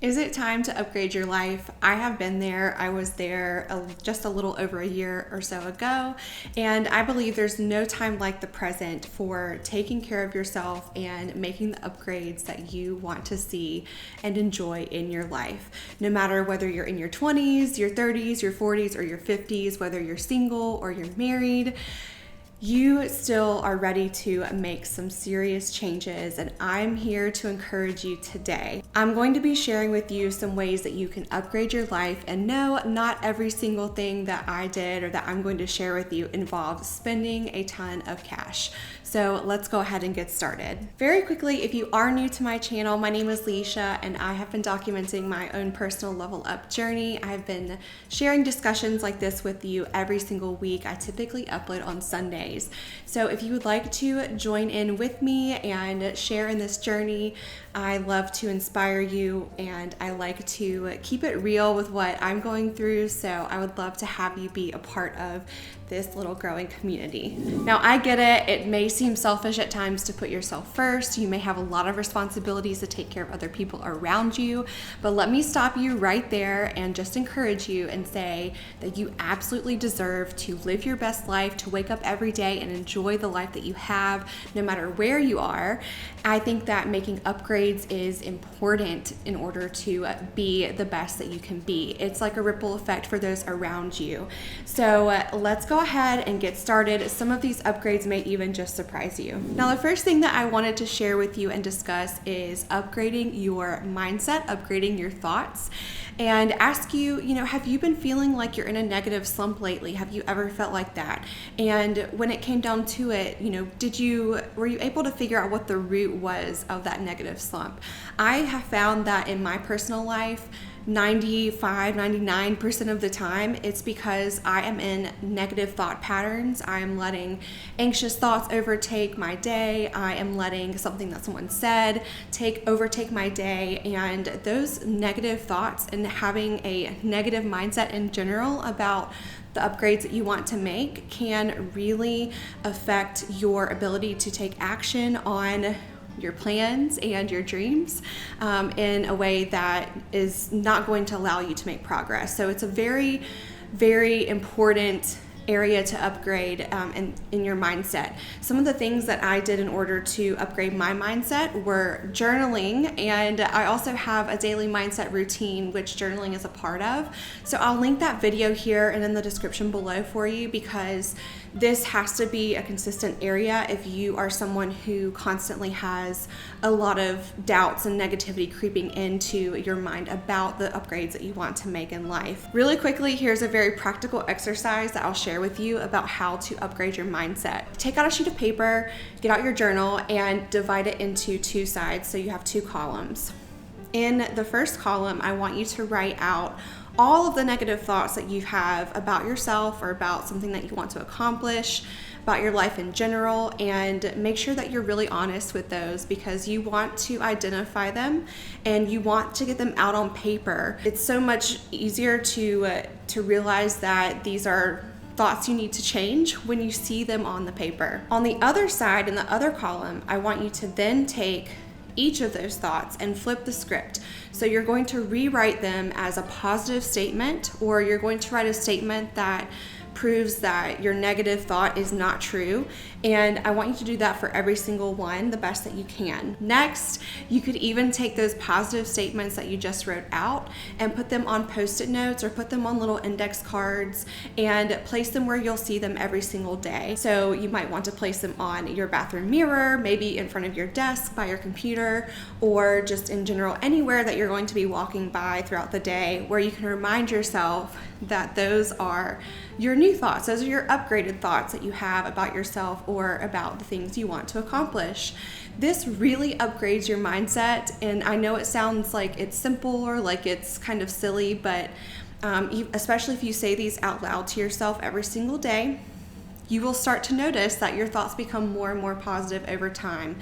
Is it time to upgrade your life? I have been there. I was there just a little over a year or so ago, and I believe there's no time like the present for taking care of yourself and making the upgrades that you want to see and enjoy in your life. No matter whether you're in your 20s, your 30s, your 40s, or your 50s, whether you're single or you're married, you still are ready to make some serious changes, and I'm here to encourage you today. I'm going to be sharing with you some ways that you can upgrade your life, and no, not every single thing that I did or that I'm going to share with you involves spending a ton of cash. So let's go ahead and get started. Very quickly, if you are new to my channel, my name is Leisha, and I have been documenting my own personal level up journey. I've been sharing discussions like this with you every single week. I typically upload on Sundays. So if you would like to join in with me and share in this journey, I love to inspire you, and I like to keep it real with what I'm going through. So I would love to have you be a part of this little growing community. Now, I get it. It may seem selfish at times to put yourself first. You may have a lot of responsibilities to take care of other people around you, but let me stop you right there and just encourage you and say that you absolutely deserve to live your best life, to wake up every day and enjoy the life that you have, no matter where you are. I think that making upgrades is important in order to be the best that you can be. It's like a ripple effect for those around you. So let's go ahead and get started. Some of these upgrades may even just surprise you. Now, the first thing that I wanted to share with you and discuss is upgrading your mindset, upgrading your thoughts, and ask you, have you been feeling like you're in a negative slump lately? Have you ever felt like that? And when it came down to it, were you able to figure out what the root was of that negative slump? I have found that in my personal life, 99% of the time, it's because I am in negative thought patterns. I am letting anxious thoughts overtake my day. I am letting something that someone said overtake my day. And those negative thoughts and having a negative mindset in general about the upgrades that you want to make can really affect your ability to take action on your plans and your dreams in a way that is not going to allow you to make progress. So it's a very, very important area to upgrade in your mindset. Some of the things that I did in order to upgrade my mindset were journaling, and I also have a daily mindset routine, which journaling is a part of. So I'll link that video here and in the description below for you, because this has to be a consistent area if you are someone who constantly has a lot of doubts and negativity creeping into your mind about the upgrades that you want to make in life. Really quickly, here's a very practical exercise that I'll share with you about how to upgrade your mindset. Take out a sheet of paper, get out your journal, and divide it into two sides so you have two columns. In the first column, I want you to write out all of the negative thoughts that you have about yourself or about something that you want to accomplish, about your life in general, and make sure that you're really honest with those, because you want to identify them and you want to get them out on paper. It's so much easier to realize that these are thoughts you need to change when you see them on the paper. On the other side, in the other column, I want you to then take each of those thoughts and flip the script. So you're going to rewrite them as a positive statement, or you're going to write a statement that proves that your negative thought is not true. And I want you to do that for every single one, the best that you can. Next, you could even take those positive statements that you just wrote out and put them on Post-it notes or put them on little index cards and place them where you'll see them every single day. So you might want to place them on your bathroom mirror, maybe in front of your desk, by your computer, or just in general anywhere that you're going to be walking by throughout the day, where you can remind yourself that those are your new thoughts. Those are your upgraded thoughts that you have about yourself or about the things you want to accomplish. This really upgrades your mindset, and I know it sounds like it's simple or like it's kind of silly, but especially if you say these out loud to yourself every single day, you will start to notice that your thoughts become more and more positive over time.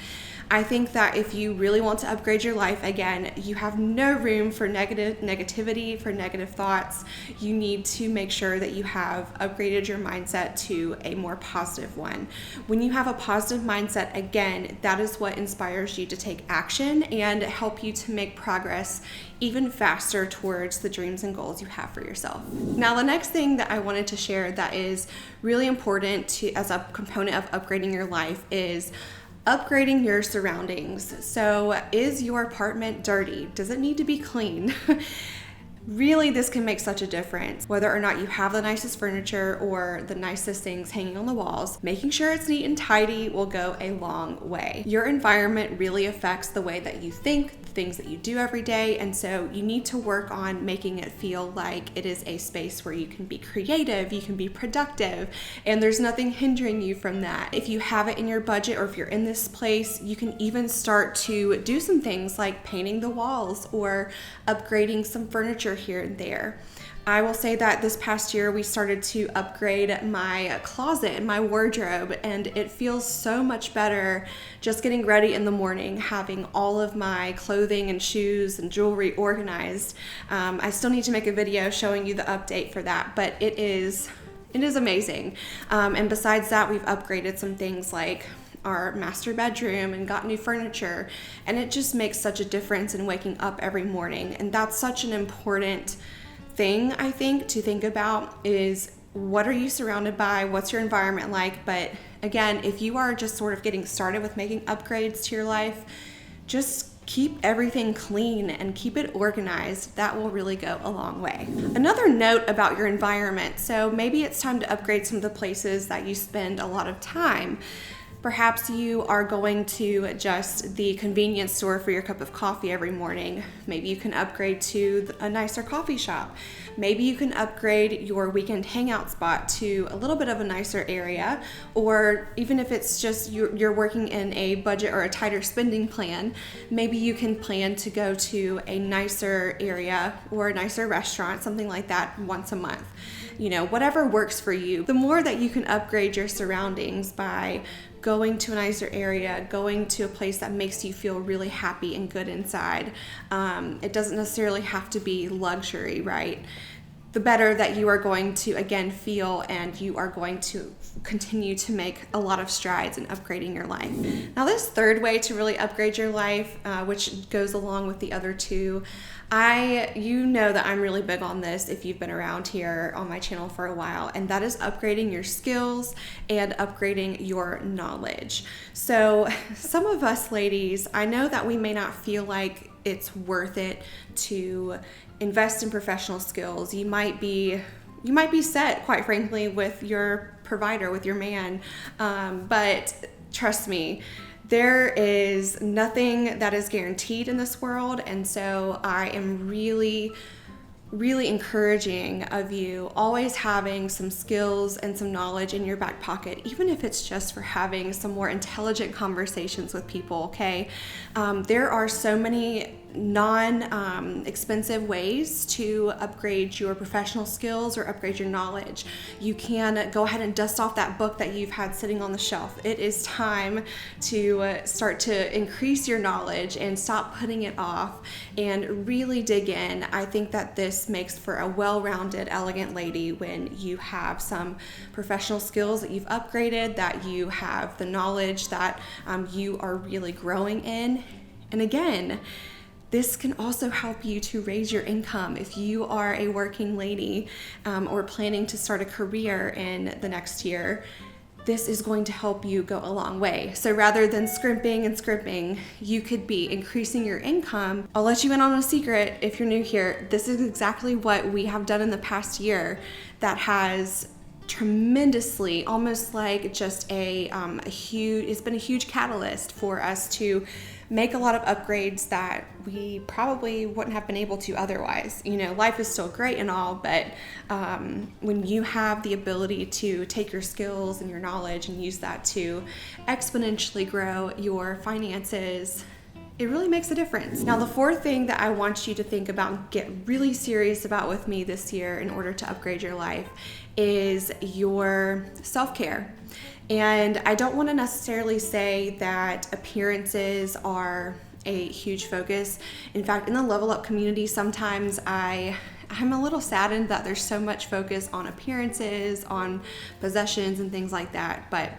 I think that if you really want to upgrade your life, again, you have no room for negativity, for negative thoughts. You need to make sure that you have upgraded your mindset to a more positive one. When you have a positive mindset, again, that is what inspires you to take action and help you to make progress even faster towards the dreams and goals you have for yourself. Now, the next thing that I wanted to share that is really important to as a component of upgrading your life is upgrading your surroundings. So, is your apartment dirty? Does it need to be clean? Really, this can make such a difference. Whether or not you have the nicest furniture or the nicest things hanging on the walls, making sure it's neat and tidy will go a long way. Your environment really affects the way that you think, the things that you do every day, and so you need to work on making it feel like it is a space where you can be creative, you can be productive, and there's nothing hindering you from that. If you have it in your budget or if you're in this place, you can even start to do some things like painting the walls or upgrading some furniture here and there. I will say that this past year we started to upgrade my closet and my wardrobe, and it feels so much better just getting ready in the morning, having all of my clothing and shoes and jewelry organized. I still need to make a video showing you the update for that, but it is amazing. And besides that, we've upgraded some things like our master bedroom and got new furniture, and it just makes such a difference in waking up every morning. And that's such an important thing, I think, to think about is what are you surrounded by? What's your environment like? But again, if you are just sort of getting started with making upgrades to your life, just keep everything clean and keep it organized. That will really go a long way. Another note about your environment. So maybe it's time to upgrade some of the places that you spend a lot of time. Perhaps you are going to just the convenience store for your cup of coffee every morning. Maybe you can upgrade to a nicer coffee shop. Maybe you can upgrade your weekend hangout spot to a little bit of a nicer area, or even if it's just you're working in a budget or a tighter spending plan, maybe you can plan to go to a nicer area or a nicer restaurant, something like that once a month. You know, whatever works for you. The more that you can upgrade your surroundings by going to a nicer area, going to a place that makes you feel really happy and good inside. It doesn't necessarily have to be luxury, right? The better that you are going to, again, feel, and you are going to continue to make a lot of strides in upgrading your life. Now, this third way to really upgrade your life, which goes along with the other two, you know that I'm really big on this if you've been around here on my channel for a while, and that is upgrading your skills and upgrading your knowledge. So some of us ladies, I know that we may not feel like it's worth it to invest in professional skills. You might be set, quite frankly, with your provider, with your man, but trust me, there is nothing that is guaranteed in this world, and so I am really encouraging of you always having some skills and some knowledge in your back pocket, even if it's just for having some more intelligent conversations with people, okay? There are so many non-expensive ways to upgrade your professional skills or upgrade your knowledge. You can go ahead and dust off that book that you've had sitting on the shelf. It is time to start to increase your knowledge and stop putting it off and really dig in. I think that this makes for a well-rounded, elegant lady when you have some professional skills that you've upgraded, that you have the knowledge that you are really growing in. And again, this can also help you to raise your income if you are a working lady or planning to start a career in the next year. This is going to help you go a long way. So rather than scrimping, you could be increasing your income. I'll let you in on a secret if you're new here. This is exactly what we have done in the past year that has tremendously, almost like just it's been a huge catalyst for us to make a lot of upgrades that we probably wouldn't have been able to otherwise. You know, life is still great and all, but when you have the ability to take your skills and your knowledge and use that to exponentially grow your finances, it really makes a difference. Now, the fourth thing that I want you to think about and get really serious about with me this year in order to upgrade your life is your self-care. And I don't want to necessarily say that appearances are a huge focus. In fact, in the Level Up community, sometimes I'm a little saddened that there's so much focus on appearances, on possessions and things like that, but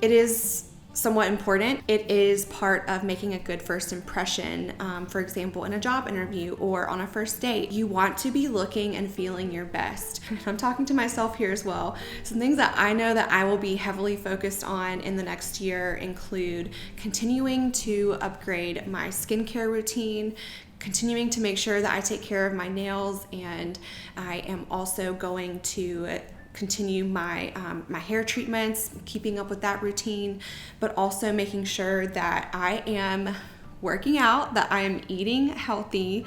it is somewhat important. It is part of making a good first impression. For example, in a job interview or on a first date, you want to be looking and feeling your best. I'm talking to myself here as well. Some things that I know that I will be heavily focused on in the next year include continuing to upgrade my skincare routine, continuing to make sure that I take care of my nails, and I am also going to continue my hair treatments, keeping up with that routine, but also making sure that I am working out, that I am eating healthy.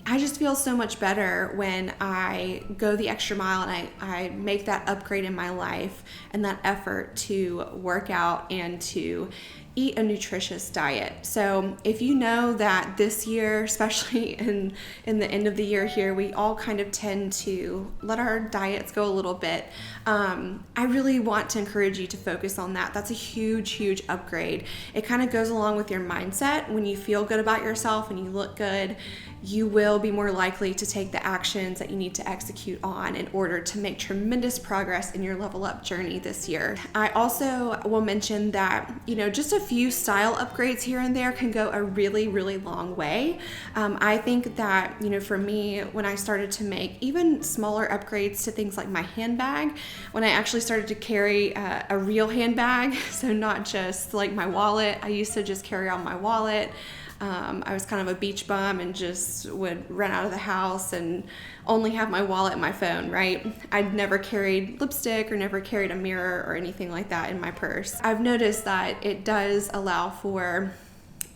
I just feel so much better when I go the extra mile and I make that upgrade in my life and that effort to work out and to eat a nutritious diet. So if you know that this year, especially in the end of the year here, we all kind of tend to let our diets go a little bit, I really want to encourage you to focus on that. That's a huge upgrade. It kind of goes along with your mindset. When you feel good about yourself and you look good, you will be more likely to take the actions that you need to execute on in order to make tremendous progress in your level up journey this year. I also will mention that, just a few style upgrades here and there can go a really long way. I think that, for me, when I started to make even smaller upgrades to things like my handbag, when I actually started to carry a real handbag, so not just like my wallet. I used to just carry on my wallet. I was kind of a beach bum and just would run out of the house and only have my wallet and my phone, right? I'd never carried lipstick or never carried a mirror or anything like that in my purse. I've noticed that it does allow for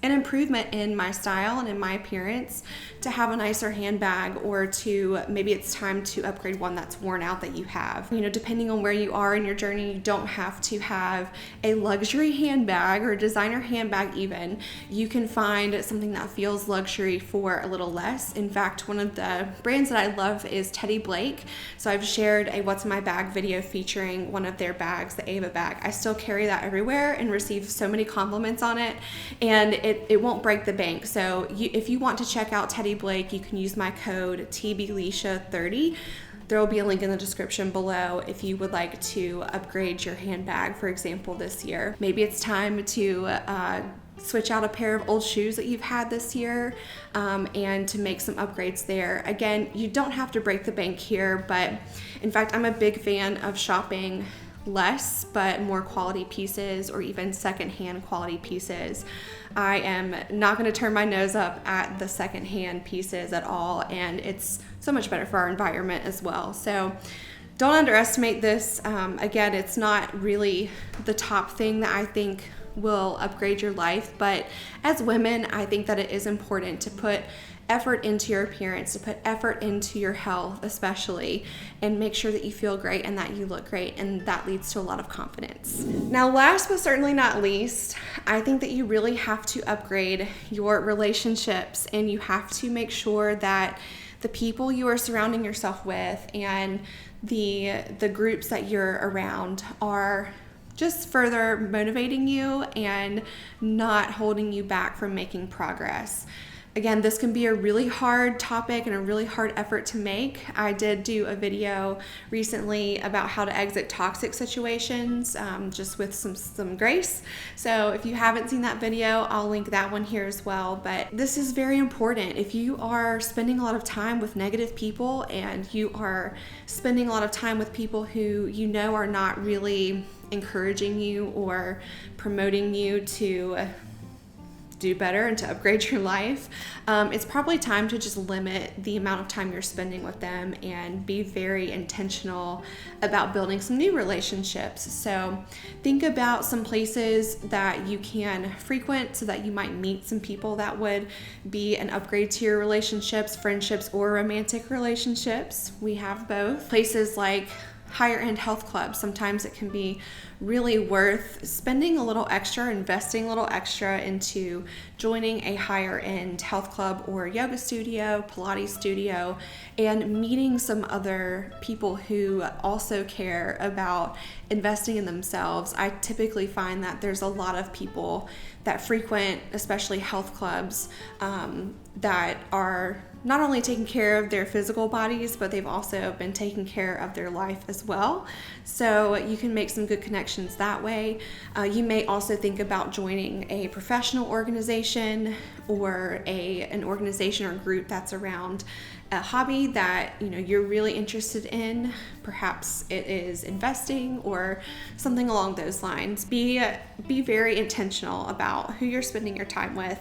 an improvement in my style and in my appearance to have a nicer handbag, or to maybe it's time to upgrade one that's worn out that you have. Depending on where you are in your journey, you don't have to have a luxury handbag or a designer handbag even. You can find something that feels luxury for a little less. In fact, one of the brands that I love is Teddy Blake. So I've shared a What's in My Bag video featuring one of their bags, the Ava bag. I still carry that everywhere and receive so many compliments on it, and it won't break the bank. So if you want to check out Teddy Blake, you can use my code TBLeisha30. There will be a link in the description below if you would like to upgrade your handbag, for example, this year. Maybe it's time to switch out a pair of old shoes that you've had this year, and to make some upgrades there. Again, you don't have to break the bank here, but in fact, I'm a big fan of shopping less but more quality pieces, or even secondhand quality pieces. I am not going to turn my nose up at the secondhand pieces at all, and it's so much better for our environment as well. So don't underestimate this. Again, it's not really the top thing that I think will upgrade your life, but as women, I think that it is important to put effort into your appearance, to put effort into your health especially, and make sure that you feel great and that you look great, and that leads to a lot of confidence. Now, last but certainly not least, I think that you really have to upgrade your relationships, and you have to make sure that the people you are surrounding yourself with and the groups that you're around are just further motivating you and not holding you back from making progress. Again, this can be a really hard topic and a really hard effort to make. I did do a video recently about how to exit toxic situations, just with some grace. So if you haven't seen that video, I'll link that one here as well. But this is very important. If you are spending a lot of time with negative people, and you are spending a lot of time with people who you know are not really encouraging you or promoting you to do better and to upgrade your life, it's probably time to just limit the amount of time you're spending with them and be very intentional about building some new relationships. So think about some places that you can frequent so that you might meet some people that would be an upgrade to your relationships, friendships, or romantic relationships. We have both. Places like higher end health clubs. Sometimes it can be really worth spending a little extra, investing a little extra into joining a higher end health club or yoga studio, Pilates studio, and meeting some other people who also care about investing in themselves. I typically find that there's a lot of people that frequent, especially health clubs, that are not only taking care of their physical bodies, but they've also been taking care of their life as well. So you can make some good connections that way. You may also think about joining a professional organization or an organization or group that's around a hobby that you're really interested in. Perhaps it is investing or something along those lines. Be very intentional about who you're spending your time with,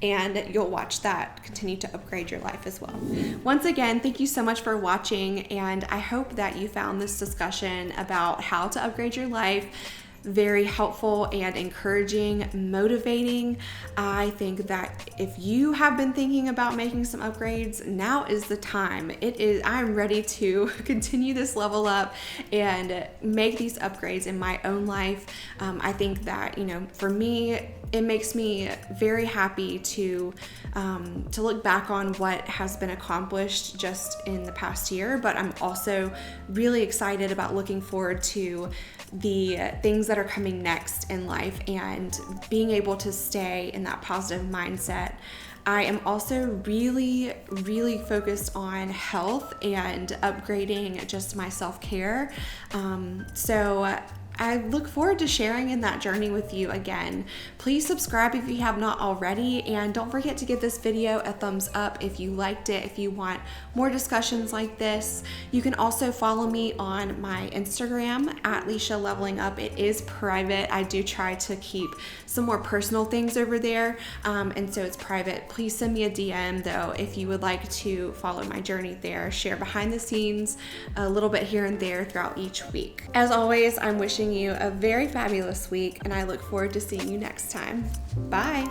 and you'll watch that continue to upgrade your life as well. Once again, thank you so much for watching, and I hope that you found this discussion about how to upgrade your life very helpful and encouraging, motivating. I think that if you have been thinking about making some upgrades, now is the time. I'm ready to continue this level up and make these upgrades in my own life. I think that, for me, it makes me very happy to look back on what has been accomplished just in the past year, but I'm also really excited about looking forward to the things that are coming next in life and being able to stay in that positive mindset. I am also really, really focused on health and upgrading just my self-care. So I look forward to sharing in that journey with you again. Please subscribe if you have not already, and don't forget to give this video a thumbs up if you liked it, if you want more discussions like this. You can also follow me on my Instagram at Leisha Leveling Up. It is private. I do try to keep some more personal things over there, and so it's private. Please send me a DM though if you would like to follow my journey there, share behind the scenes a little bit here and there throughout each week. As always, I'm wishing you a very fabulous week, and I look forward to seeing you next time. Bye.